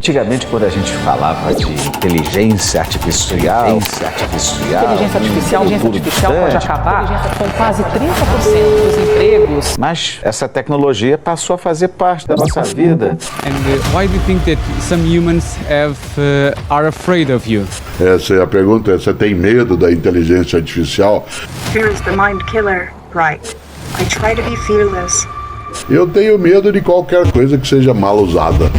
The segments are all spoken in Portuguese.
Antigamente, quando a gente falava de inteligência artificial pode acabar com quase 30% dos empregos. Mas essa tecnologia passou a fazer parte da nossa vida. And why do you think that some humans are afraid of you? Essa é a pergunta. Você tem medo da inteligência artificial? Fear is the mind killer, right? I try to be fearless. Eu tenho medo de qualquer coisa que seja mal usada.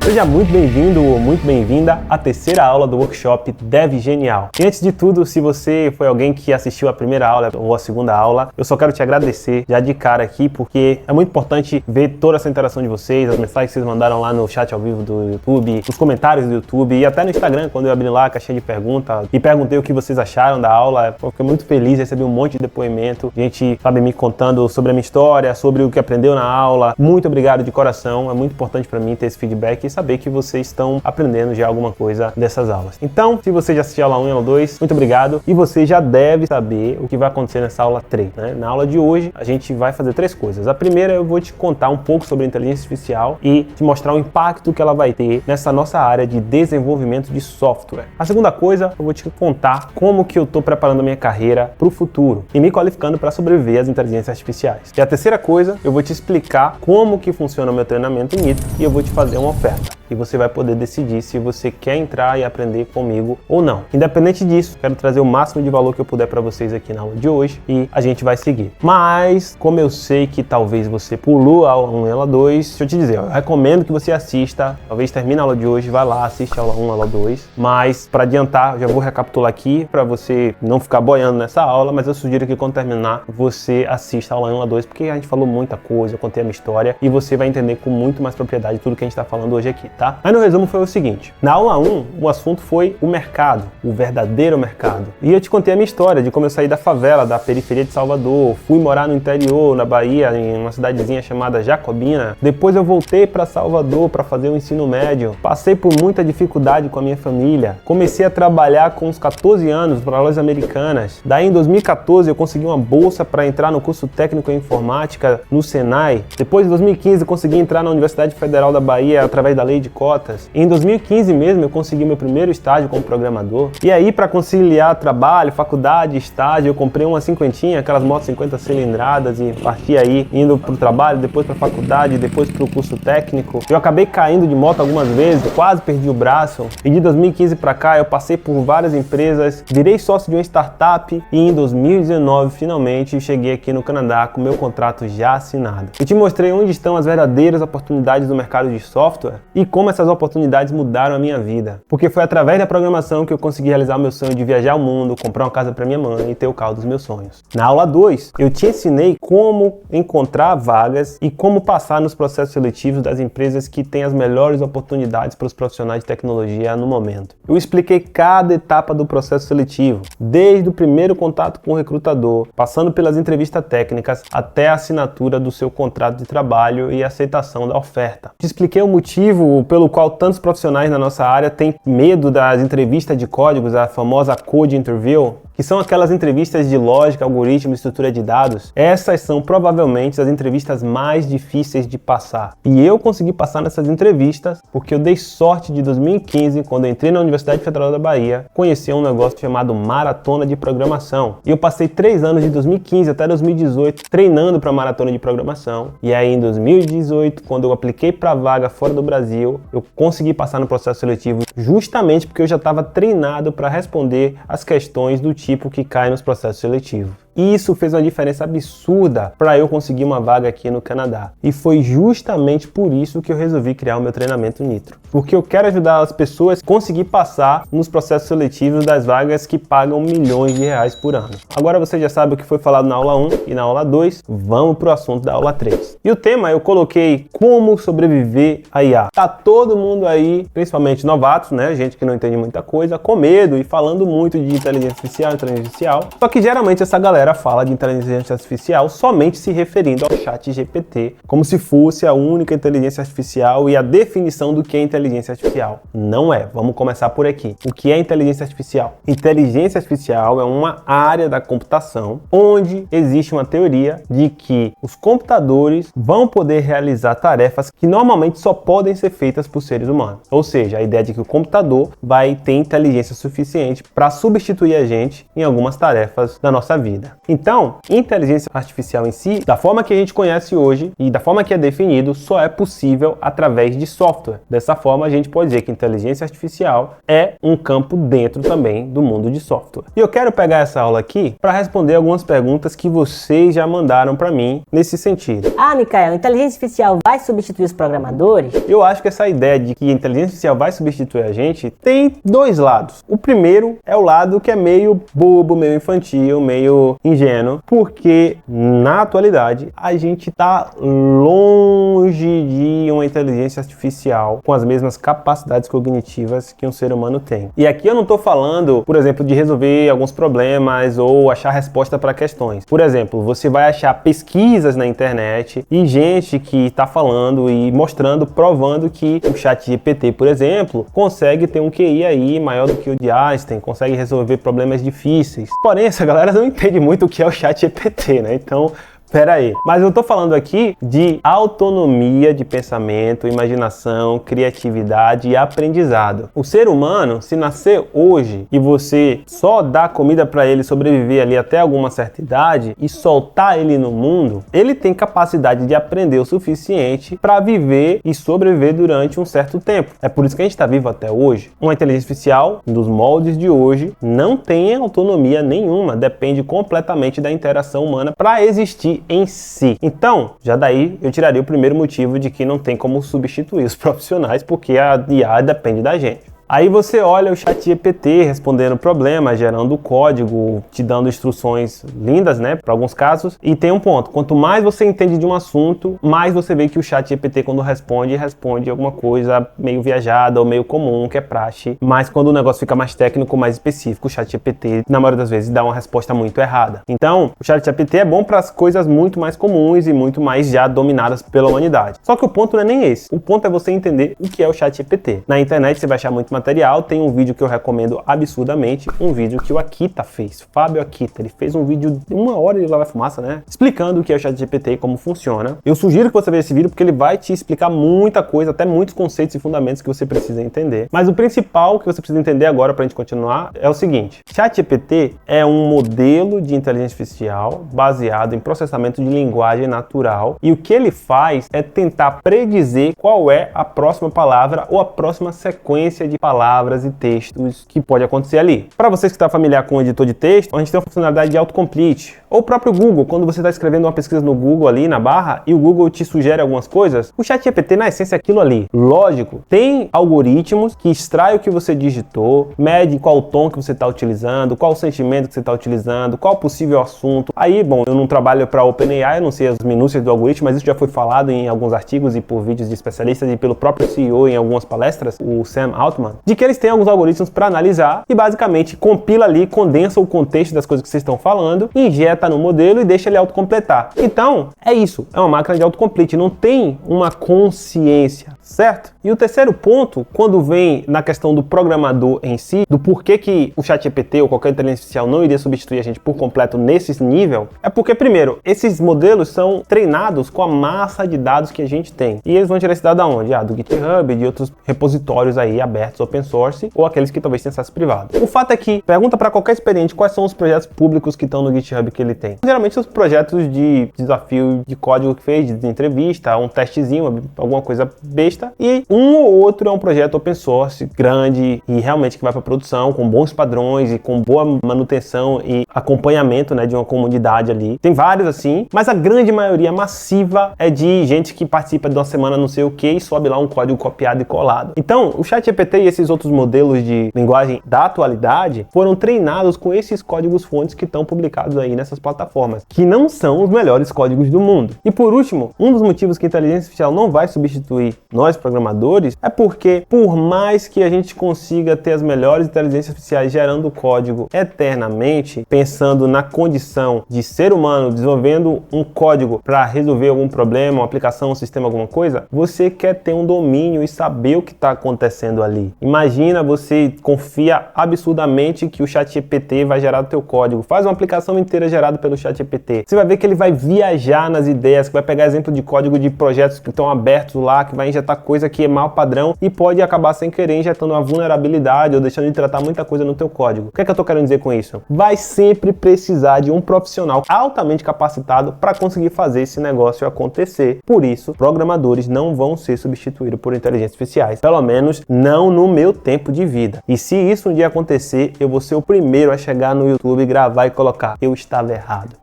Seja muito bem-vindo ou muito bem-vinda à terceira aula do workshop Dev Genial. E antes de tudo, se você foi alguém que assistiu a primeira aula ou a segunda aula, eu só quero te agradecer já de cara aqui, porque é muito importante ver toda essa interação de vocês, as mensagens que vocês mandaram lá no chat ao vivo do YouTube, nos comentários do YouTube e até no Instagram, quando eu abri lá a caixinha de perguntas e perguntei o que vocês acharam da aula. Eu fiquei muito feliz, recebi um monte de depoimento, gente, sabe, me contando sobre a minha história, sobre o que aprendeu na aula. Muito obrigado de coração, é muito importante para mim ter esse feedback e saber que vocês estão aprendendo já alguma coisa dessas aulas. Então, se você já assistiu a aula 1 e a aula 2, muito obrigado. E você já deve saber o que vai acontecer nessa aula 3, né? Na aula de hoje, a gente vai fazer 3 coisas. A primeira, eu vou te contar um pouco sobre a inteligência artificial e te mostrar o impacto que ela vai ter nessa nossa área de desenvolvimento de software. A segunda coisa, eu vou te contar como que eu estou preparando a minha carreira para o futuro e me qualificando para sobreviver às inteligências artificiais. E a terceira coisa, eu vou te explicar como que funciona o meu treinamento em Nitro e eu vou te fazer uma oferta. E você vai poder decidir se você quer entrar e aprender comigo ou não. Independente disso, quero trazer o máximo de valor que eu puder para vocês aqui na aula de hoje e a gente vai seguir. Mas, como eu sei que talvez você pulou a aula 1 e a aula 2, deixa eu te dizer, eu recomendo que você assista, talvez termine a aula de hoje, vai lá, assiste a aula 1 e a aula 2. Mas, para adiantar, eu já vou recapitular aqui para você não ficar boiando nessa aula, mas eu sugiro que quando terminar, você assista a aula 1 e a aula 2, porque a gente falou muita coisa, eu contei a minha história e você vai entender com muito mais propriedade tudo que a gente está falando hoje aqui. Tá? Mas no resumo foi o seguinte, na aula 1 o assunto foi o mercado, o verdadeiro mercado. E eu te contei a minha história de como eu saí da favela, da periferia de Salvador, fui morar no interior, na Bahia, em uma cidadezinha chamada Jacobina. Depois eu voltei para Salvador para fazer o ensino médio. Passei por muita dificuldade com a minha família. Comecei a trabalhar com uns 14 anos para lojas americanas. Daí em 2014 eu consegui uma bolsa para entrar no curso técnico em informática no Senai. Depois em 2015 eu consegui entrar na Universidade Federal da Bahia através da lei de cotas. Em 2015 mesmo eu consegui meu primeiro estágio como programador. E aí, para conciliar trabalho, faculdade, estágio, eu comprei uma cinquentinha, aquelas motos 50 cilindradas e parti aí indo pro trabalho, depois pra faculdade, depois pro curso técnico. Eu acabei caindo de moto algumas vezes, quase perdi o braço. E de 2015 para cá eu passei por várias empresas, virei sócio de uma startup e em 2019 finalmente cheguei aqui no Canadá com meu contrato já assinado. Eu te mostrei onde estão as verdadeiras oportunidades do mercado de software e como essas oportunidades mudaram a minha vida. Porque foi através da programação que eu consegui realizar o meu sonho de viajar ao mundo, comprar uma casa para minha mãe e ter o carro dos meus sonhos. Na aula 2, eu te ensinei como encontrar vagas e como passar nos processos seletivos das empresas que têm as melhores oportunidades para os profissionais de tecnologia no momento. Eu expliquei cada etapa do processo seletivo, desde o primeiro contato com o recrutador, passando pelas entrevistas técnicas até a assinatura do seu contrato de trabalho e a aceitação da oferta. Te expliquei o motivo pelo qual tantos profissionais na nossa área têm medo das entrevistas de códigos, a famosa Code Interview, que são aquelas entrevistas de lógica, algoritmo e estrutura de dados. Essas são provavelmente as entrevistas mais difíceis de passar. E eu consegui passar nessas entrevistas porque eu dei sorte de 2015, quando eu entrei na Universidade Federal da Bahia, conhecer um negócio chamado Maratona de Programação. E eu passei 3 anos de 2015 até 2018 treinando para Maratona de Programação. E aí em 2018, quando eu apliquei para vaga fora do Brasil, eu consegui passar no processo seletivo justamente porque eu já estava treinado para responder as questões do tipo que cai nos processos seletivos. E isso fez uma diferença absurda para eu conseguir uma vaga aqui no Canadá. E foi justamente por isso que eu resolvi criar o meu treinamento Nitro. Porque eu quero ajudar as pessoas a conseguir passar nos processos seletivos das vagas que pagam milhões de reais por ano. Agora você já sabe o que foi falado na aula 1 e na aula 2, vamos para o assunto da aula 3. E o tema eu coloquei como sobreviver à IA. Tá todo mundo aí, principalmente novatos, né, gente que não entende muita coisa, com medo e falando muito de inteligência artificial. Só que geralmente essa galera fala de inteligência artificial somente se referindo ao chat GPT, como se fosse a única inteligência artificial e a definição do que é inteligência inteligência artificial? Não é. Vamos começar por aqui. O que é inteligência artificial? Inteligência artificial é uma área da computação onde existe uma teoria de que os computadores vão poder realizar tarefas que normalmente só podem ser feitas por seres humanos. Ou seja, a ideia de que o computador vai ter inteligência suficiente para substituir a gente em algumas tarefas da nossa vida. Então, inteligência artificial em si, da forma que a gente conhece hoje e da forma que é definido, só é possível através de software. Dessa forma, a gente pode dizer que inteligência artificial é um campo dentro também do mundo de software. E eu quero pegar essa aula aqui para responder algumas perguntas que vocês já mandaram para mim nesse sentido. Mikael, inteligência artificial vai substituir os programadores? Eu acho que essa ideia de que a inteligência artificial vai substituir a gente tem dois lados. O primeiro é o lado que é meio bobo, meio infantil, meio ingênuo, porque na atualidade a gente está longe de uma inteligência artificial com as mesmas capacidades cognitivas que um ser humano tem. E aqui eu não estou falando, por exemplo, de resolver alguns problemas ou achar resposta para questões. Por exemplo, você vai achar pesquisas na internet e gente que está falando e mostrando, provando que o ChatGPT, por exemplo, consegue ter um QI aí maior do que o de Einstein, consegue resolver problemas difíceis. Porém, essa galera não entende muito o que é o ChatGPT, né? Então, pera aí. Mas eu tô falando aqui de autonomia de pensamento, imaginação, criatividade e aprendizado. O ser humano, se nascer hoje e você só dar comida para ele sobreviver ali até alguma certa idade e soltar ele no mundo, ele tem capacidade de aprender o suficiente para viver e sobreviver durante um certo tempo. É por isso que a gente está vivo até hoje. Uma inteligência artificial, nos moldes de hoje, não tem autonomia nenhuma, depende completamente da interação humana para existir em si. Então, já daí eu tiraria o primeiro motivo de que não tem como substituir os profissionais, porque a IA depende da gente. Aí você olha o ChatGPT respondendo problemas, gerando código, te dando instruções lindas, né, para alguns casos. E tem um ponto, quanto mais você entende de um assunto, mais você vê que o ChatGPT quando responde alguma coisa meio viajada ou meio comum, que é praxe. Mas quando o negócio fica mais técnico, mais específico, o ChatGPT, na maioria das vezes, dá uma resposta muito errada. Então, o ChatGPT é bom para as coisas muito mais comuns e muito mais já dominadas pela humanidade. Só que o ponto não é nem esse. O ponto é você entender o que é o ChatGPT. Na internet você vai achar muito material, tem um vídeo que eu recomendo absurdamente, um vídeo que o Akita fez, Fábio Akita, ele fez um vídeo de 1 hora de Lava Fumaça, né, explicando o que é o ChatGPT e como funciona. Eu sugiro que você veja esse vídeo porque ele vai te explicar muita coisa, até muitos conceitos e fundamentos que você precisa entender. Mas o principal que você precisa entender agora pra gente continuar é o seguinte: ChatGPT é um modelo de inteligência artificial baseado em processamento de linguagem natural e o que ele faz é tentar predizer qual é a próxima palavra ou a próxima sequência de palavras e textos que pode acontecer ali. Para vocês que estão familiar com o editor de texto, a gente tem uma funcionalidade de autocomplete. Ou o próprio Google, quando você está escrevendo uma pesquisa no Google ali na barra e o Google te sugere algumas coisas, o ChatGPT na essência é aquilo ali. Lógico, tem algoritmos que extraem o que você digitou, mede qual o tom que você está utilizando, qual o sentimento que você está utilizando, qual o possível assunto. Aí, bom, eu não trabalho para a OpenAI, eu não sei as minúcias do algoritmo, mas isso já foi falado em alguns artigos e por vídeos de especialistas e pelo próprio CEO em algumas palestras, o Sam Altman, de que eles têm alguns algoritmos para analisar e basicamente compila ali, condensa o contexto das coisas que vocês estão falando, injeta no modelo e deixa ele autocompletar. Então, é isso, é uma máquina de autocomplete, não tem uma consciência, certo? E o terceiro ponto, quando vem na questão do programador em si, do porquê que o ChatGPT ou qualquer inteligência artificial não iria substituir a gente por completo nesse nível, é porque, primeiro, esses modelos são treinados com a massa de dados que a gente tem. E eles vão tirar esse dado aonde? Do GitHub, de outros repositórios aí abertos, open source, ou aqueles que talvez tenham acesso privado. O fato é que, pergunta para qualquer experiente quais são os projetos públicos que estão no GitHub que ele tem. Geralmente são os projetos de desafio de código que fez, de entrevista, um testezinho, alguma coisa besta, e um ou outro é um projeto open source, grande e realmente que vai para produção, com bons padrões e com boa manutenção e acompanhamento, né, de uma comunidade ali. Tem vários assim, mas a grande maioria massiva é de gente que participa de uma semana não sei o que e sobe lá um código copiado e colado. Então, o ChatGPT e esses outros modelos de linguagem da atualidade foram treinados com esses códigos-fontes que estão publicados aí nessas plataformas, que não são os melhores códigos do mundo. E por último, um dos motivos que a inteligência artificial não vai substituir nós programadores é porque, por mais que a gente consiga ter as melhores inteligências artificiais gerando código eternamente, pensando na condição de ser humano desenvolvendo um código para resolver algum problema, uma aplicação, um sistema, alguma coisa, você quer ter um domínio e saber o que está acontecendo ali. Imagina, você confia absurdamente que o ChatGPT vai gerar o teu código. Faz uma aplicação inteira gerada pelo ChatGPT. Você vai ver que ele vai viajar nas ideias, que vai pegar exemplo de código de projetos que estão abertos lá, que vai injetar coisa que é mal padrão e pode acabar sem querer injetando uma vulnerabilidade ou deixando de tratar muita coisa no teu código. O que é que eu tô querendo dizer com isso? Vai sempre precisar de um profissional altamente capacitado para conseguir fazer esse negócio acontecer. Por isso, programadores não vão ser substituídos por inteligências artificiais, pelo menos não no meu tempo de vida. E se isso um dia acontecer, eu vou ser o primeiro a chegar no YouTube, gravar e colocar: eu estava errado.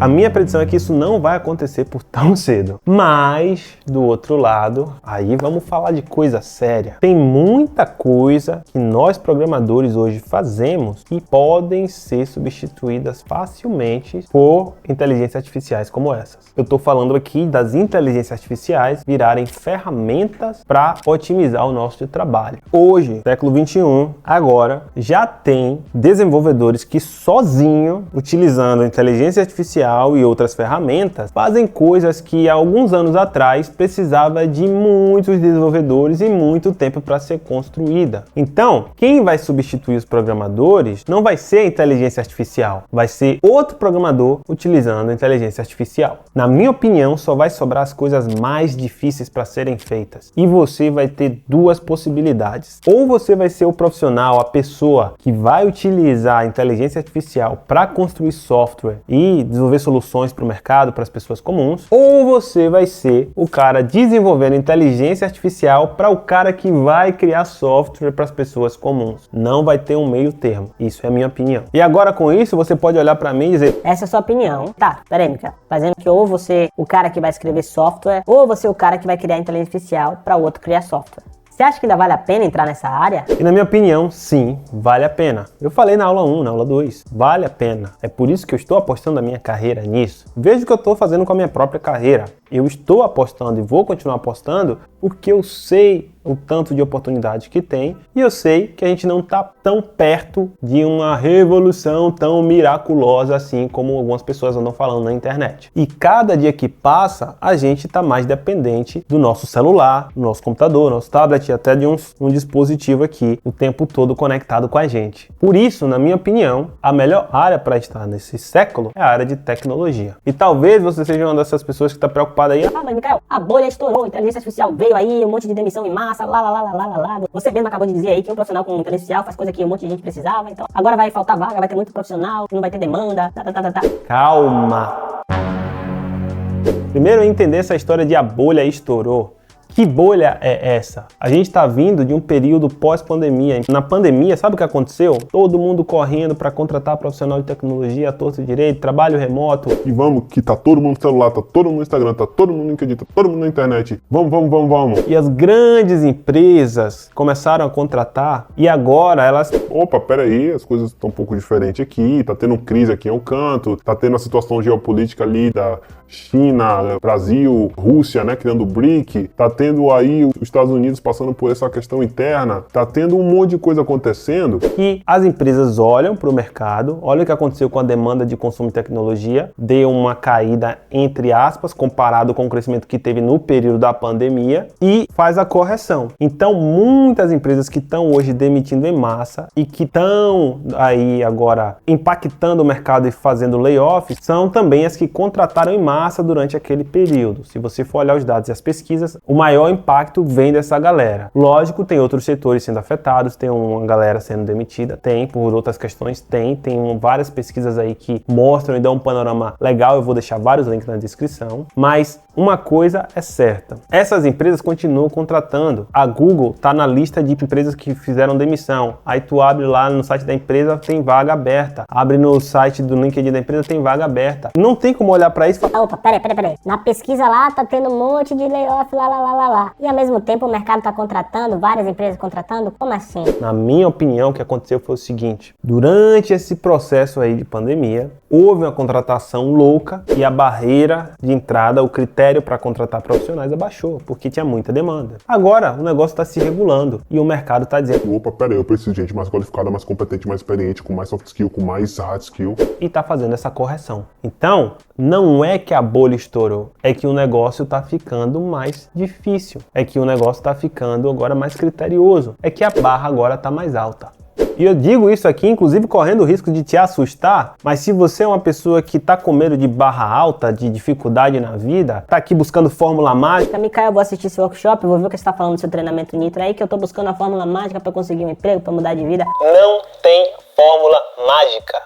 A minha predição é que isso não vai acontecer por tão cedo. Mas, do outro lado, aí vamos falar de coisa séria. Tem muita coisa que nós programadores hoje fazemos que podem ser substituídas facilmente por inteligências artificiais como essas. Eu estou falando aqui das inteligências artificiais virarem ferramentas para otimizar o nosso trabalho. Hoje, século 21, agora, já tem desenvolvedores que sozinho, utilizando a inteligência artificial e outras ferramentas, fazem coisas que há alguns anos atrás precisava de muitos desenvolvedores e muito tempo para ser construída. Então, quem vai substituir os programadores não vai ser a inteligência artificial, vai ser outro programador utilizando a inteligência artificial. Na minha opinião, só vai sobrar as coisas mais difíceis para serem feitas. E você vai ter duas possibilidades. Ou você vai ser o profissional, a pessoa que vai utilizar a inteligência artificial para construir software e desenvolver soluções para o mercado, para as pessoas comuns, ou você vai ser o cara desenvolvendo inteligência artificial para o cara que vai criar software para as pessoas comuns. Não vai ter um meio termo. Isso é a minha opinião. E agora com isso, você pode olhar para mim e dizer: essa é a sua opinião. Tá, peraí, Mica. Fazendo que ou você o cara que vai escrever software, ou você o cara que vai criar inteligência artificial para o outro criar software. Você acha que ainda vale a pena entrar nessa área? E na minha opinião, sim, vale a pena. Eu falei na aula 1, na aula 2, vale a pena. É por isso que eu estou apostando a minha carreira nisso. Veja o que eu estou fazendo com a minha própria carreira. Eu estou apostando e vou continuar apostando porque eu sei o tanto de oportunidade que tem e eu sei que a gente não está tão perto de uma revolução tão miraculosa assim como algumas pessoas andam falando na internet. E cada dia que passa, a gente está mais dependente do nosso celular, do nosso computador, nosso tablet e até de um dispositivo aqui o tempo todo conectado com a gente. Por isso, na minha opinião, a melhor área para estar nesse século é a área de tecnologia. E talvez você seja uma dessas pessoas que está preocupada aí: ah, mas Micael, a bolha estourou, a inteligência artificial veio aí, um monte de demissão em massa, lá. Você mesmo acabou de dizer aí que um profissional com inteligência artificial faz coisa que um monte de gente precisava, então agora vai faltar vaga, vai ter muito profissional, não vai ter demanda, Calma! Primeiro, entender essa história de a bolha estourou. Que bolha é essa? A gente está vindo de um período pós-pandemia. Na pandemia, sabe o que aconteceu? Todo mundo correndo para contratar profissional de tecnologia à torto e direito, trabalho remoto. E vamos, que tá todo mundo no celular, tá todo mundo no Instagram, tá todo mundo no LinkedIn, tá todo mundo na internet. Vamos. E as grandes empresas começaram a contratar e agora elas... Opa, peraí, as coisas estão um pouco diferentes aqui, tá tendo crise aqui em um canto, tá tendo a situação geopolítica ali da China, Brasil, Rússia, né, criando o BRIC, tá tendo aí os Estados Unidos passando por essa questão interna, tá tendo um monte de coisa acontecendo. E as empresas olham para o mercado, olham o que aconteceu com a demanda de consumo de tecnologia, deu uma caída, entre aspas, comparado com o crescimento que teve no período da pandemia e faz a correção. Então, muitas empresas que estão hoje demitindo em massa e que estão aí agora impactando o mercado e fazendo layoffs, são também as que contrataram em massa durante aquele período. Se você for olhar os dados e as pesquisas, o maior impacto vem dessa galera. Lógico, tem outros setores sendo afetados, tem uma galera sendo demitida, tem, por outras questões, tem várias pesquisas aí que mostram e dão um panorama legal, eu vou deixar vários links na descrição, mas uma coisa é certa, essas empresas continuam contratando. A Google está na lista de empresas que fizeram demissão, aí tu abre lá no site da empresa, tem vaga aberta, abre no site do LinkedIn da empresa, tem vaga aberta. Não tem como olhar para isso e falar: opa, peraí. Na pesquisa lá tá tendo um monte de layoff, lá. lá. E ao mesmo tempo o mercado está contratando, várias empresas contratando, como assim? Na minha opinião, o que aconteceu foi o seguinte: durante esse processo aí de pandemia, houve uma contratação louca e a barreira de entrada, o critério para contratar profissionais abaixou, porque tinha muita demanda. Agora o negócio está se regulando e o mercado está dizendo: opa, pera aí, eu preciso de gente mais qualificada, mais competente, mais experiente, com mais soft skill, com mais hard skill. e está fazendo essa correção. Então, não é que a bolha estourou, é que o negócio está ficando mais difícil, é que o negócio está ficando agora mais criterioso, é que a barra agora está mais alta. E eu digo isso aqui, inclusive, correndo o risco de te assustar, mas se você é uma pessoa que tá com medo de barra alta, de dificuldade na vida, tá aqui buscando fórmula mágica... Micael, eu vou assistir esse workshop, vou ver o que você tá falando do seu treinamento Nitro aí, que eu tô buscando a fórmula mágica pra conseguir um emprego, pra mudar de vida. Não tem fórmula mágica.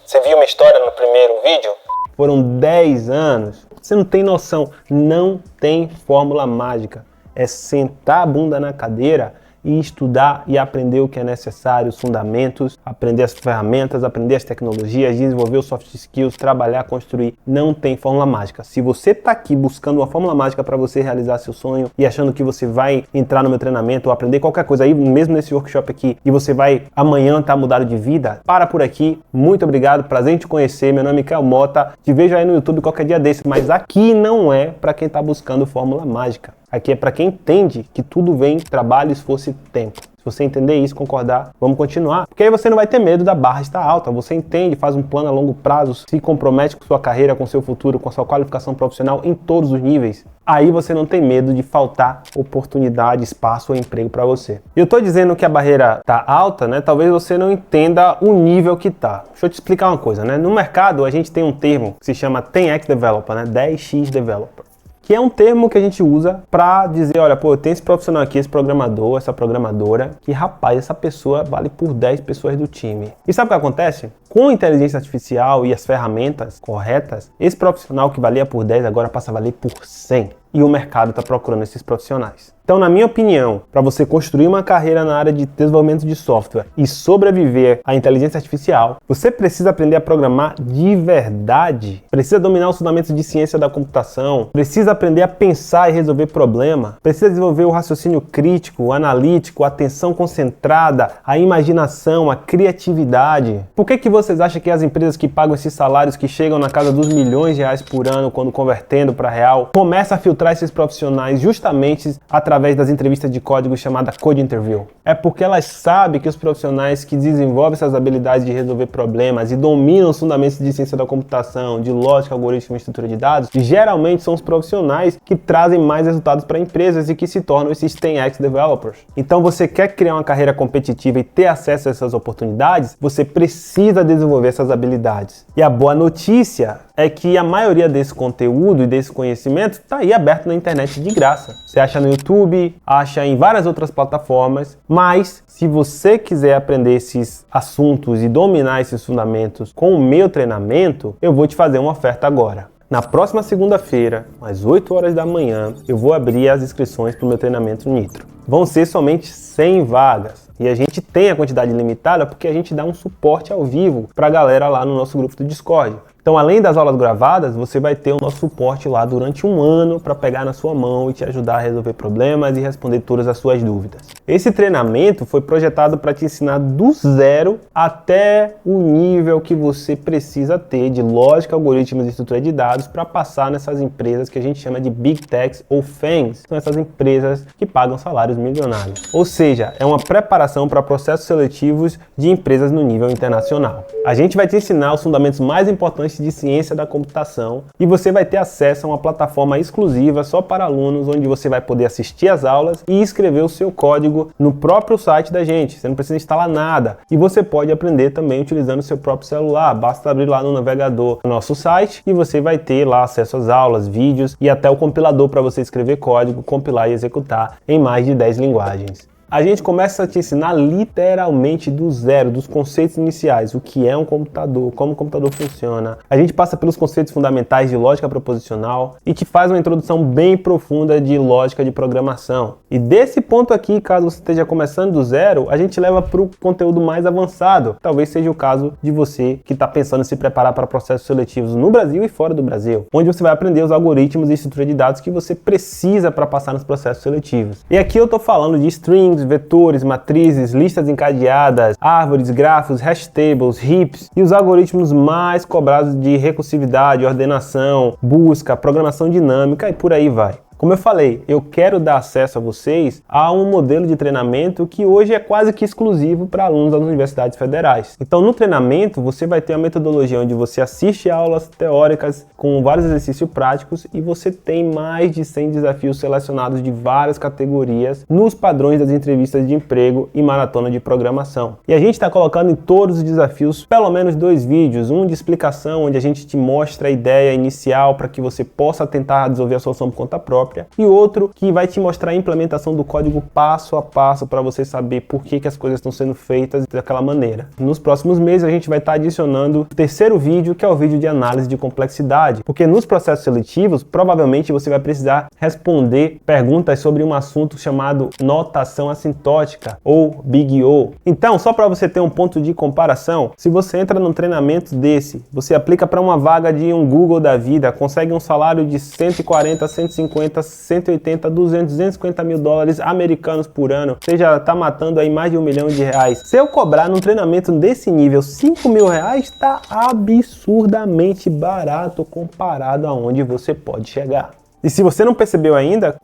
Você viu uma história no primeiro vídeo? Foram 10 anos. Você não tem noção. Não tem fórmula mágica. É sentar a bunda na cadeira e estudar e aprender o que é necessário, os fundamentos, aprender as ferramentas, aprender as tecnologias, desenvolver os soft skills, trabalhar, construir. Não tem fórmula mágica. Se você está aqui buscando uma fórmula mágica para você realizar seu sonho e achando que você vai entrar no meu treinamento ou aprender qualquer coisa aí, mesmo nesse workshop aqui, e você vai amanhã estar mudado de vida, para por aqui. Muito obrigado, prazer em te conhecer. Meu nome é Micael Mota. Te vejo aí no YouTube qualquer dia desse, mas aqui não é para quem está buscando fórmula mágica. Aqui é para quem entende que tudo vem trabalho, esforço e tempo. Se você entender isso, concordar, vamos continuar. Porque aí você não vai ter medo da barra estar alta. Você entende, faz um plano a longo prazo, se compromete com sua carreira, com seu futuro, com sua qualificação profissional em todos os níveis. Aí você não tem medo de faltar oportunidade, espaço ou emprego para você. Eu tô dizendo que a barreira tá alta, né? Talvez você não entenda o nível que tá. Deixa eu te explicar uma coisa, né? No mercado a gente tem um termo que se chama 10x Developer, né? 10x Developer. Que é um termo que a gente usa para dizer, olha, pô, eu tenho esse profissional aqui, esse programador, essa programadora, que, rapaz, essa pessoa vale por 10 pessoas do time. E sabe o que acontece? Com a inteligência artificial e as ferramentas corretas, esse profissional que valia por 10 agora passa a valer por 100. E o mercado está procurando esses profissionais. Então, na minha opinião, para você construir uma carreira na área de desenvolvimento de software e sobreviver à inteligência artificial, você precisa aprender a programar de verdade. Precisa dominar os fundamentos de ciência da computação, precisa aprender a pensar e resolver problema, precisa desenvolver o raciocínio crítico, o analítico, a atenção concentrada, a imaginação, a criatividade. Por que vocês acham que as empresas que pagam esses salários que chegam na casa dos milhões de reais por ano, quando convertendo para real, começam a filtrar esses profissionais justamente através das entrevistas de código chamada Code Interview? É porque elas sabem que os profissionais que desenvolvem essas habilidades de resolver problemas e dominam os fundamentos de ciência da computação, de lógica, algoritmo e estrutura de dados, geralmente são os profissionais que trazem mais resultados para empresas e que se tornam esses 10x Developers. Então, você quer criar uma carreira competitiva e ter acesso a essas oportunidades, você precisa desenvolver essas habilidades. E a boa notícia é que a maioria desse conteúdo e desse conhecimento está aí aberto na internet de graça. Você acha no YouTube, acha em várias outras plataformas, mas se você quiser aprender esses assuntos e dominar esses fundamentos com o meu treinamento, eu vou te fazer uma oferta agora. Na próxima segunda-feira, às 8 horas da manhã, eu vou abrir as inscrições para o meu treinamento Nitro. Vão ser somente 100 vagas. E a gente tem a quantidade limitada porque a gente dá um suporte ao vivo para a galera lá no nosso grupo do Discord. Então, além das aulas gravadas, você vai ter o nosso suporte lá durante um ano para pegar na sua mão e te ajudar a resolver problemas e responder todas as suas dúvidas. Esse treinamento foi projetado para te ensinar do zero até o nível que você precisa ter de lógica, algoritmos e estrutura de dados para passar nessas empresas que a gente chama de Big Techs ou FANGs. São essas empresas que pagam salários milionários. Ou seja, é uma preparação para processos seletivos de empresas no nível internacional. A gente vai te ensinar os fundamentos mais importantes de ciência da computação e você vai ter acesso a uma plataforma exclusiva só para alunos, onde você vai poder assistir às aulas e escrever o seu código no próprio site da gente. Você não precisa instalar nada e você pode aprender também utilizando o seu próprio celular. Basta abrir lá no navegador o nosso site e você vai ter lá acesso às aulas, vídeos e até o compilador para você escrever código, compilar e executar em mais de 10 linguagens. A gente começa a te ensinar literalmente do zero, dos conceitos iniciais, o que é um computador, como o computador funciona. A gente passa pelos conceitos fundamentais de lógica proposicional e te faz uma introdução bem profunda de lógica de programação. E desse ponto aqui, caso você esteja começando do zero, a gente leva para o conteúdo mais avançado. Talvez seja o caso de você que está pensando em se preparar para processos seletivos no Brasil e fora do Brasil, onde você vai aprender os algoritmos e estrutura de dados que você precisa para passar nos processos seletivos. E aqui eu estou falando de strings, vetores, matrizes, listas encadeadas, árvores, grafos, hash tables, heaps e os algoritmos mais cobrados de recursividade, ordenação, busca, programação dinâmica e por aí vai. Como eu falei, eu quero dar acesso a vocês a um modelo de treinamento que hoje é quase que exclusivo para alunos das universidades federais. Então, no treinamento, você vai ter uma metodologia onde você assiste aulas teóricas com vários exercícios práticos e você tem mais de 100 desafios selecionados de várias categorias nos padrões das entrevistas de emprego e maratona de programação. E a gente está colocando em todos os desafios pelo menos 2 vídeos, um de explicação, onde a gente te mostra a ideia inicial para que você possa tentar resolver a solução por conta própria, e outro que vai te mostrar a implementação do código passo a passo para você saber por que as coisas estão sendo feitas daquela maneira. Nos próximos meses a gente vai estar adicionando o 3º vídeo, que é o vídeo de análise de complexidade, porque nos processos seletivos provavelmente você vai precisar responder perguntas sobre um assunto chamado notação assintótica ou Big O. Então, só para você ter um ponto de comparação, se você entra num treinamento desse, você aplica para uma vaga de um Google da vida, consegue um salário de 140, 150, 180, 200, 250 mil dólares americanos por ano, você já está matando aí mais de R$1 milhão. Se eu cobrar num treinamento desse nível R$5 mil, está absurdamente barato comparado a onde você pode chegar. E se você não percebeu ainda,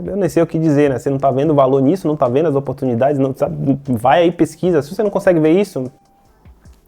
eu nem sei o que dizer, né? Você não está vendo o valor nisso, não está vendo as oportunidades, não sabe, vai aí, pesquisa. Se você não consegue ver isso,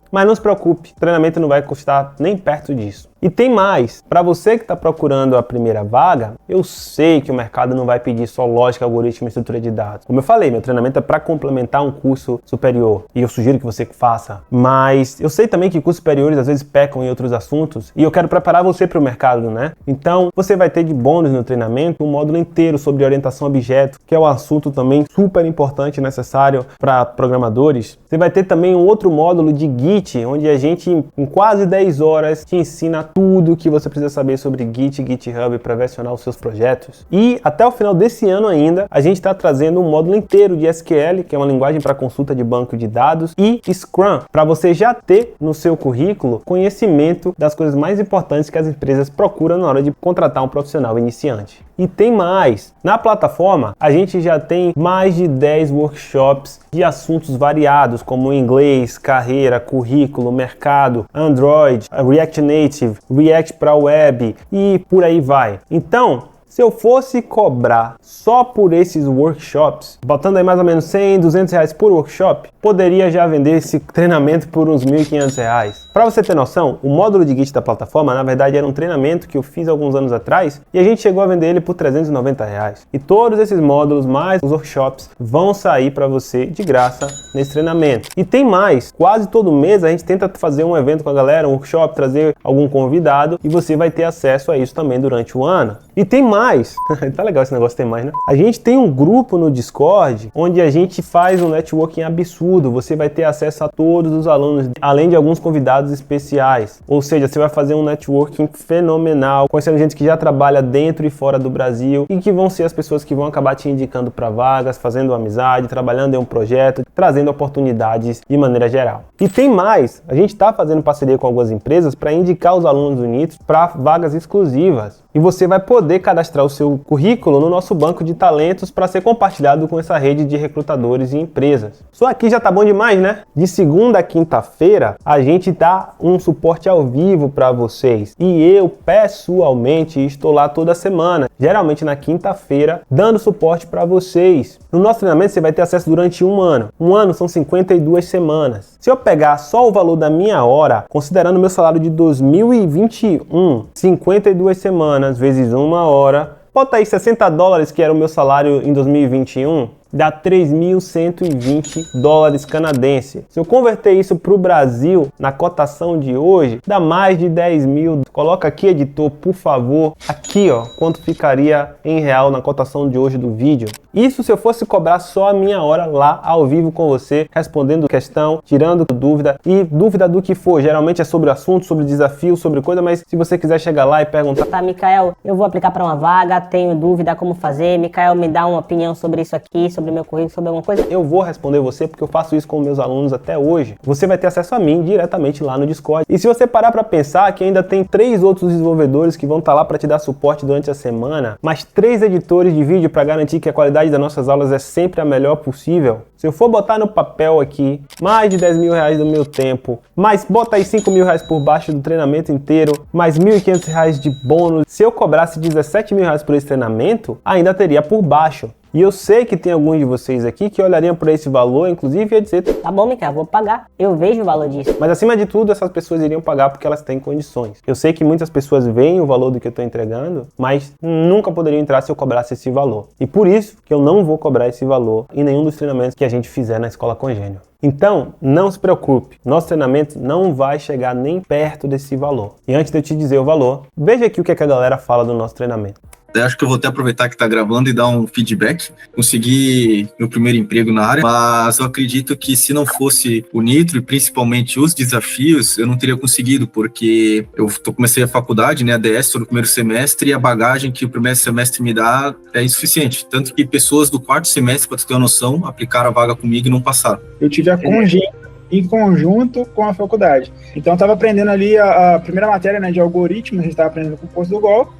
mas não se preocupe, o treinamento não vai custar nem perto disso. E tem mais, para você que está procurando a primeira vaga, eu sei que o mercado não vai pedir só lógica, algoritmo e estrutura de dados. Como eu falei, meu treinamento é para complementar um curso superior e eu sugiro que você faça. Mas eu sei também que cursos superiores às vezes pecam em outros assuntos e eu quero preparar você para o mercado, né? Então você vai ter de bônus no treinamento um módulo inteiro sobre orientação a objeto, que é um assunto também super importante e necessário para programadores. Você vai ter também um outro módulo de Git, onde a gente em quase 10 horas te ensina tudo o que você precisa saber sobre Git e GitHub para versionar os seus projetos. E até o final desse ano ainda, a gente está trazendo um módulo inteiro de SQL, que é uma linguagem para consulta de banco de dados, e Scrum, para você já ter no seu currículo conhecimento das coisas mais importantes que as empresas procuram na hora de contratar um profissional iniciante. E tem mais! Na plataforma, a gente já tem mais de 10 workshops de assuntos variados, como inglês, carreira, currículo, mercado, Android, React Native, React para web e por aí vai. Então, se eu fosse cobrar só por esses workshops, botando aí mais ou menos 100, 200 reais por workshop, poderia já vender esse treinamento por uns 1.500 reais. Para você ter noção, o módulo de Git da plataforma, na verdade, era um treinamento que eu fiz alguns anos atrás e a gente chegou a vender ele por 390 reais. E todos esses módulos, mais os workshops, vão sair para você de graça nesse treinamento. E tem mais, quase todo mês a gente tenta fazer um evento com a galera, um workshop, trazer algum convidado e você vai ter acesso a isso também durante o ano. E tem mais, tá legal esse negócio, tem mais, né? A gente tem um grupo no Discord onde a gente faz um networking absurdo. Você vai ter acesso a todos os alunos, além de alguns convidados especiais. Ou seja, você vai fazer um networking fenomenal, conhecendo gente que já trabalha dentro e fora do Brasil e que vão ser as pessoas que vão acabar te indicando para vagas, fazendo amizade, trabalhando em um projeto, trazendo oportunidades de maneira geral. E tem mais, a gente está fazendo parceria com algumas empresas para indicar os alunos unidos para vagas exclusivas. E você vai poder cadastrar o seu currículo no nosso banco de talentos para ser compartilhado com essa rede de recrutadores e empresas. Só aqui já tá bom demais, né? De segunda a quinta-feira, a gente dá um suporte ao vivo para vocês. E eu, pessoalmente, estou lá toda semana, geralmente na quinta-feira, dando suporte para vocês. No nosso treinamento, você vai ter acesso durante um ano. Um ano são 52 semanas. Se eu pegar só o valor da minha hora, considerando meu salário de 2021, 52 semanas vezes uma hora, bota aí $60, que era o meu salário em 2021, dá 3.120 dólares canadenses. Se eu converter isso para o Brasil, na cotação de hoje, dá mais de 10 mil. Coloca aqui, editor, por favor, aqui ó, quanto ficaria em real na cotação de hoje do vídeo. Isso se eu fosse cobrar só a minha hora lá ao vivo com você, respondendo questão, tirando dúvida e dúvida do que for. Geralmente é sobre assunto, sobre desafio, sobre coisa, mas se você quiser chegar lá e perguntar: Tá, Mikael, eu vou aplicar para uma vaga, tenho dúvida como fazer, Mikael, me dá uma opinião sobre isso aqui, sobre meu currículo, sobre alguma coisa. Eu vou responder você porque eu faço isso com meus alunos até hoje. Você vai ter acesso a mim diretamente lá no Discord. E se você parar para pensar que ainda tem 3 outros desenvolvedores que vão estar lá para te dar suporte durante a semana, mais 3 editores de vídeo para garantir que a qualidade das nossas aulas é sempre a melhor possível. Se eu for botar no papel aqui, mais de 10 mil reais do meu tempo, mais bota aí 5 mil reais por baixo do treinamento inteiro, mais 1.500 reais de bônus. Se eu cobrasse 17 mil reais por esse treinamento, ainda teria por baixo. E eu sei que tem alguns de vocês aqui que olhariam por esse valor, inclusive ia dizer: Tá bom, Mikael, vou pagar. Eu vejo o valor disso. Mas acima de tudo, essas pessoas iriam pagar porque elas têm condições. Eu sei que muitas pessoas veem o valor do que eu estou entregando, mas nunca poderiam entrar se eu cobrasse esse valor. E por isso que eu não vou cobrar esse valor em nenhum dos treinamentos que a gente fizer na Escola Congênio. Então, não se preocupe, nosso treinamento não vai chegar nem perto desse valor. E antes de eu te dizer o valor, veja aqui o que a galera fala do nosso treinamento. Eu acho que eu vou até aproveitar que tá gravando e dar um feedback. Consegui meu primeiro emprego na área, mas eu acredito que se não fosse o Nitro e principalmente os desafios, eu não teria conseguido, porque eu comecei a faculdade, né, ADS, estou no primeiro semestre, e a bagagem que o primeiro semestre me dá é insuficiente. Tanto que pessoas do 4º semestre, para tu ter uma noção, aplicaram a vaga comigo e não passaram. Eu tive a Congênio em conjunto com a faculdade. Então eu estava aprendendo ali a primeira matéria, né, de algoritmos, a gente estava aprendendo com o curso do Gol,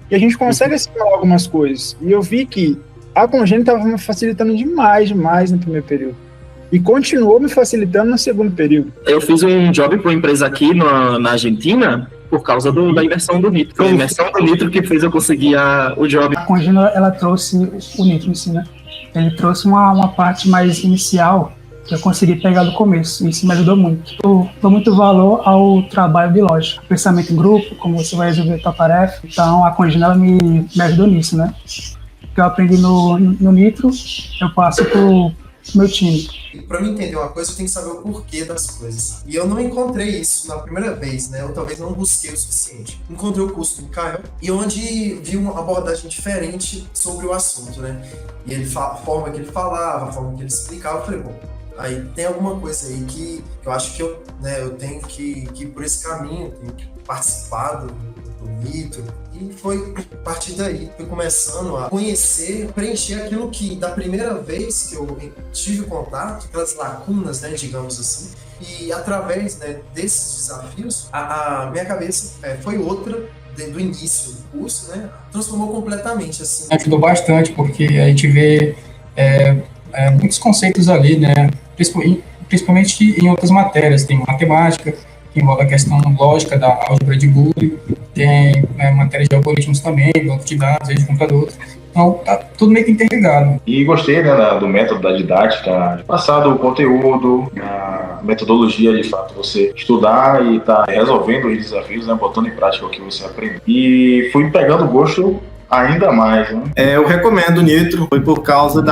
e a gente consegue assimilar algumas coisas. E eu vi que a Congênio estava me facilitando demais no primeiro período. E continuou me facilitando no segundo período. Eu fiz um job para uma empresa aqui na Argentina por causa da imersão do Nitro. Foi a imersão do Nitro que fez eu conseguir o job. A Congênio, ela trouxe o Nitro em si, né? Ele trouxe uma parte mais inicial que eu consegui pegar do começo, e isso me ajudou muito. Eu dou muito valor ao trabalho de lógica, pensamento em grupo, como você vai resolver a tua tarefa. Então a Congênio me ajudou nisso, né? O que eu aprendi no Nitro, eu passo pro meu time. Para mim entender uma coisa, eu tenho que saber o porquê das coisas. E eu não encontrei isso na primeira vez, né? Eu talvez não busquei o suficiente. Encontrei o curso do Mikael e onde vi uma abordagem diferente sobre o assunto, né? E ele a forma que ele falava, a forma que ele explicava, eu falei, bom, aí tem alguma coisa aí que eu acho que eu tenho que ir por esse caminho, tenho que participar do Nitro. E foi a partir daí, fui começando a conhecer, preencher aquilo que da primeira vez que eu tive contato, aquelas lacunas, né, digamos assim. E através, né, desses desafios, a minha cabeça foi outra do início do curso, né? Transformou completamente, assim. Ajudou bastante, porque a gente vê muitos conceitos ali, né? Principalmente em outras matérias. Tem matemática, que envolve a questão lógica da álgebra de Boole, tem matérias de algoritmos também, banco de dados, rede de computadores. Então, tá tudo meio que interligado. E gostei, né, do método da didática, de passar do conteúdo, a metodologia, de fato, você estudar e tá resolvendo os desafios, né, botando em prática o que você aprende. E fui pegando gosto ainda mais, né? Eu recomendo o Nitro, foi por causa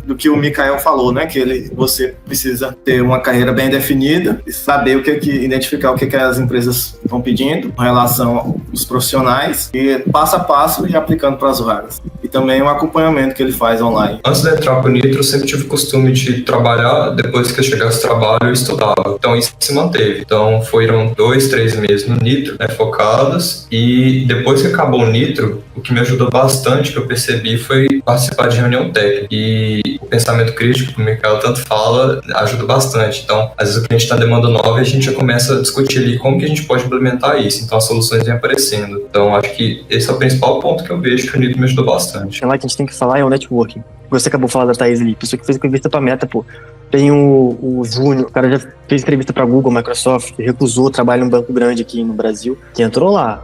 do que o Mikael falou, né? Que você precisa ter uma carreira bem definida e saber identificar o que as empresas estão pedindo com relação aos profissionais e passo a passo e aplicando para as vagas. E também o acompanhamento que ele faz online. Antes de entrar para o Nitro, eu sempre tive o costume de trabalhar, depois que eu chegasse ao trabalho, eu estudava. Então isso se manteve. Então foram 2, 3 meses no Nitro, né, focados, e depois que acabou o Nitro, o que me ajudou bastante, que eu percebi, foi participar de reunião técnica. E o pensamento crítico, que o Mikael tanto fala, ajuda bastante. Então, às vezes o cliente está demanda nova e a gente já começa a discutir ali como que a gente pode implementar isso. Então, as soluções vêm aparecendo. Então, acho que esse é o principal ponto que eu vejo que o Nitro me ajudou bastante. O que a gente tem que falar é o networking. Você acabou de falar da Thaís ali, pessoa que fez entrevista para Meta, pô. Tem o Júnior, o cara já fez entrevista para Google, Microsoft, recusou trabalho em um banco grande aqui no Brasil, que entrou lá,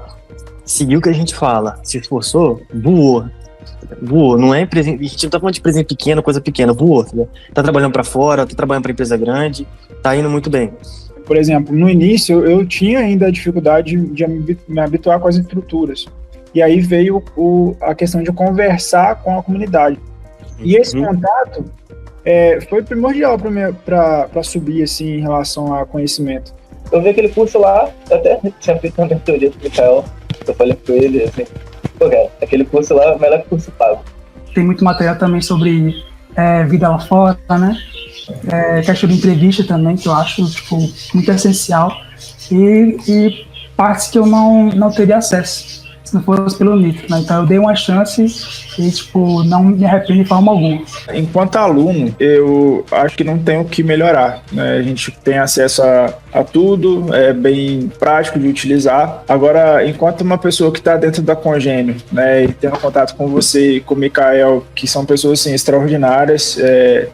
seguiu o que a gente fala, se esforçou, voou, não é a gente não tá falando de empresa pequena, coisa pequena, voou, né? Tá trabalhando para fora, tá trabalhando para empresa grande, tá indo muito bem. Por exemplo, no início eu tinha ainda a dificuldade de me habituar com as estruturas, e aí veio a questão de conversar com a comunidade. E esse contato foi primordial para subir, assim, em relação a conhecimento. Eu vi aquele curso lá, eu até tinha feito uma mentoria com o Mikael, eu falei com ele, assim, pô, cara, aquele curso lá é o melhor curso pago. Tem muito material também sobre vida lá fora, né? Questão de entrevista também, que eu acho, tipo, muito essencial. E partes que eu não teria acesso se não fosse pelo Nitro, né? Então eu dei uma chance e, tipo, não me arrependo de forma alguma. Enquanto aluno, eu acho que não tem o que melhorar, né? A gente tem acesso a tudo, é bem prático de utilizar. Agora, enquanto uma pessoa que está dentro da Congênio, né, e tendo contato com você e com o Mikael, que são pessoas assim, extraordinárias,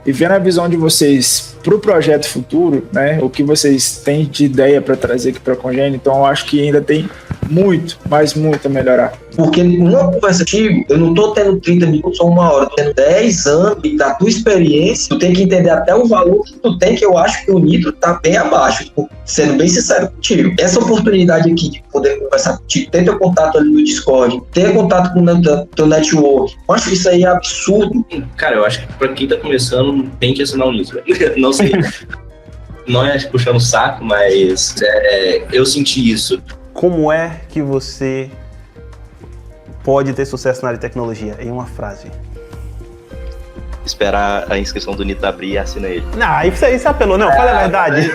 e vendo a visão de vocês para o projeto futuro, né, o que vocês têm de ideia para trazer aqui para a Congênio, então eu acho que ainda tem muito, mas muito a melhorar. Porque numa conversa contigo, eu não tô tendo 30 minutos ou uma hora, eu tô tendo 10 anos e da tua experiência, tu tem que entender até o valor que tu tem, que eu acho que o Nitro tá bem abaixo, sendo bem sincero contigo. Essa oportunidade aqui de poder conversar contigo, ter teu contato ali no Discord, ter contato com o teu network, eu acho que isso aí é absurdo. Cara, eu acho que pra quem tá começando, tem que assinar o Nitro. Não sei, não é puxando o saco, mas eu senti isso. Como é que você pode ter sucesso na área de tecnologia? Em uma frase. Esperar a inscrição do Nitro abrir e assinar ele. Não, isso apelou. Não, fala a verdade.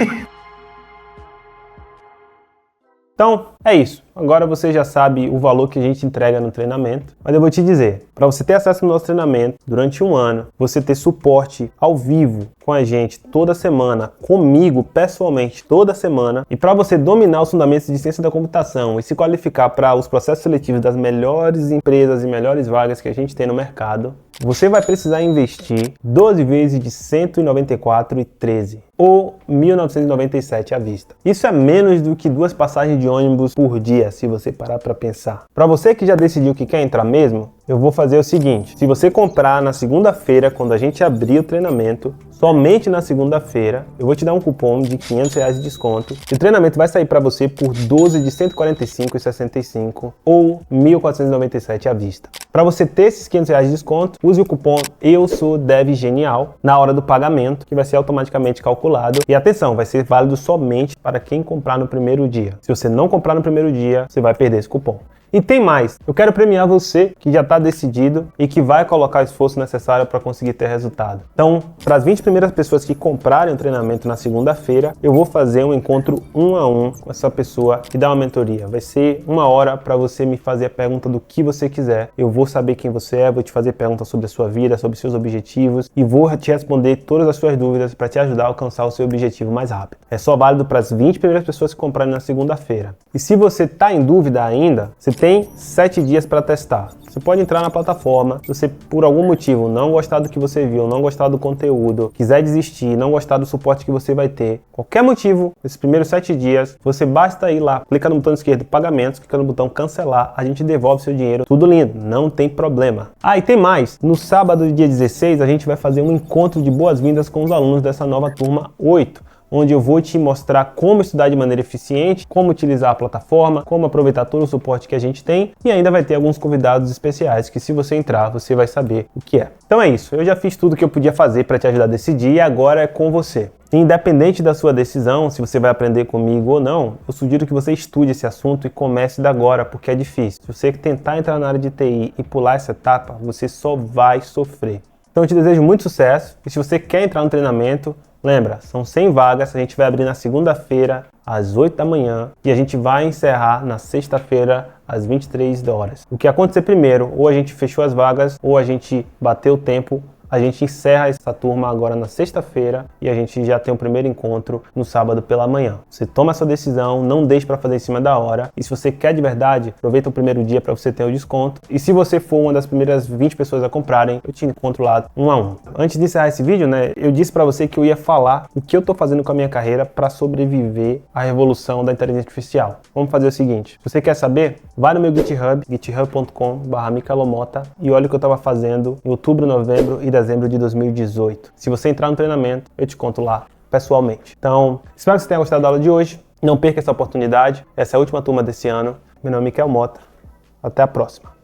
Então, é isso. Agora você já sabe o valor que a gente entrega no treinamento. Mas eu vou te dizer, para você ter acesso ao nosso treinamento durante um ano, você ter suporte ao vivo com a gente toda semana, comigo pessoalmente toda semana, e para você dominar os fundamentos de ciência da computação e se qualificar para os processos seletivos das melhores empresas e melhores vagas que a gente tem no mercado, você vai precisar investir 12 vezes de R$ 194,13 ou R$ 1.997 à vista. Isso é menos do que 2 passagens de ônibus por dia, se você parar para pensar. Para você que já decidiu que quer entrar mesmo, eu vou fazer o seguinte: se você comprar na segunda-feira, quando a gente abrir o treinamento, somente na segunda-feira, eu vou te dar um cupom de R$ 500 de desconto. E o treinamento vai sair para você por 12 de R$ 145,65 ou R$ 1.497 à vista. Para você ter esses R$ 500 de desconto, use o cupom EUSODEVGENIAL na hora do pagamento, que vai ser automaticamente calculado. E atenção, vai ser válido somente para quem comprar no primeiro dia. Se você não comprar no primeiro dia, você vai perder esse cupom. E tem mais, eu quero premiar você que já está decidido e que vai colocar o esforço necessário para conseguir ter resultado. Então, para as 20 primeiras pessoas que comprarem o treinamento na segunda-feira, eu vou fazer um encontro 1 a 1 com essa pessoa que dá uma mentoria. Vai ser 1 hora para você me fazer a pergunta do que você quiser. Eu vou saber quem você é, vou te fazer perguntas sobre a sua vida, sobre seus objetivos e vou te responder todas as suas dúvidas para te ajudar a alcançar o seu objetivo mais rápido. É só válido para as 20 primeiras pessoas que comprarem na segunda-feira. E se você está em dúvida ainda, você tem 7 dias para testar. Você pode entrar na plataforma. Se você por algum motivo não gostar do que você viu, não gostar do conteúdo, quiser desistir, não gostar do suporte que você vai ter, qualquer motivo, nesses primeiros 7 dias, você basta ir lá, clica no botão esquerdo pagamentos, clica no botão cancelar, a gente devolve seu dinheiro, tudo lindo, não tem problema. Ah, e tem mais, no sábado, dia 16, a gente vai fazer um encontro de boas-vindas com os alunos dessa nova turma 8. Onde eu vou te mostrar como estudar de maneira eficiente, como utilizar a plataforma, como aproveitar todo o suporte que a gente tem e ainda vai ter alguns convidados especiais que se você entrar, você vai saber o que é. Então é isso, eu já fiz tudo que eu podia fazer para te ajudar a decidir e agora é com você. Independente da sua decisão, se você vai aprender comigo ou não, eu sugiro que você estude esse assunto e comece da agora, porque é difícil. Se você tentar entrar na área de TI e pular essa etapa, você só vai sofrer. Então eu te desejo muito sucesso e se você quer entrar no treinamento, lembra, são 100 vagas, a gente vai abrir na segunda-feira às 8 da manhã e a gente vai encerrar na sexta-feira às 23 horas. O que acontecer primeiro, ou a gente fechou as vagas ou a gente bateu o tempo, a gente encerra essa turma agora na sexta-feira e a gente já tem o primeiro encontro no sábado pela manhã. Você toma essa decisão, não deixe para fazer em cima da hora. E se você quer de verdade, aproveita o primeiro dia para você ter o desconto. E se você for uma das primeiras 20 pessoas a comprarem, eu te encontro lá 1 a 1. Antes de encerrar esse vídeo, eu disse para você que eu ia falar o que eu tô fazendo com a minha carreira para sobreviver à revolução da inteligência artificial. Vamos fazer o seguinte, se você quer saber, vai no meu GitHub, github.com/micalomota e olha o que eu estava fazendo em outubro, novembro e dezembro de 2018. Se você entrar no treinamento, eu te conto lá pessoalmente. Então, espero que você tenha gostado da aula de hoje. Não perca essa oportunidade. Essa é a última turma desse ano. Meu nome é Miquel Mota. Até a próxima.